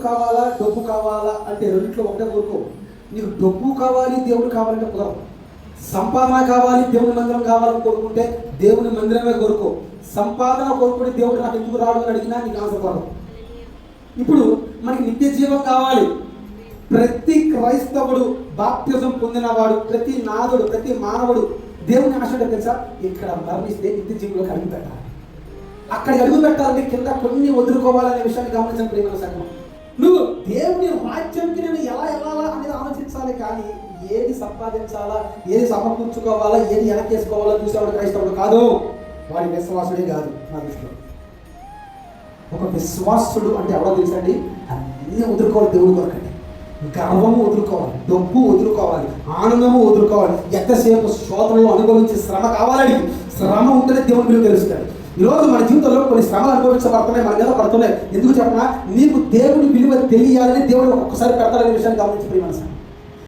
కావాలా డబ్బు కావాలా అంటే రెండిట్లో ఒకటే కోరుకో. నీకు డబ్బు కావాలి దేవుడు కావాలంటే కుదరదు. సంపాదన కావాలి దేవుని మందిరం కావాలని కోరుకుంటే దేవుని మందిరమే కోరుకో. సంపాదన కోరుకుంటే దేవుడు నాకు ఎందుకు రాడు అని అడిగినా నీకు ఆన్సర్ కొరదు. ఇప్పుడు మనకి నిత్య జీవం కావాలి. ప్రతి క్రైస్తవుడు బాప్తిజం పొందినవాడు, ప్రతి నాదుడు, ప్రతి మానవుడు దేవుని ఆశ తెలుసా, ఇక్కడ మరణిస్తే నిత్య జీవంలోకి అడుగు పెట్టాలి. అక్కడికి అడుగు పెట్టాలంటే కింద కొన్ని వదులుకోవాలనే విషయాన్ని గమనించడం ప్రియమైన సంఘం. నువ్వు దేవుని రాజ్యంకి నేను ఎలా వెళ్ళాలా అనేది ఆలోచించాలి, కానీ ఏది సంపాదించాలా, ఏది సమకూర్చుకోవాలా, ఏది వెనకేసుకోవాలా చూసేవాడు క్రైస్తవుడు కాదు. వాడి విశ్వాసుడే కాదు నా దృష్టిలో. ఒక విశ్వాసుడు అంటే ఎవరో తెలుసండి, అన్నీ వదులుకోవాలి దేవుడి కొరకండి. గర్వము వదులుకోవాలి, డబ్బు వదులుకోవాలి, ఆనందము వదులుకోవాలి. ఎంతసేపు శోధనలు అనుభవించే శ్రమ కావాలని, శ్రమ ఉంటేనే దేవుని విలువ తెలుస్తాడు. ఈరోజు మన జీవితంలో కొన్ని శ్రమలు అనుభవించబడుతున్నాయి, మన మీద పడుతున్నాయి. ఎందుకు చెప్పనా, నీకు దేవుని విలువ తెలియాలని దేవుడు ఒక్కసారి పెడతాడనే విషయాన్ని గమనించి ప్రియమైన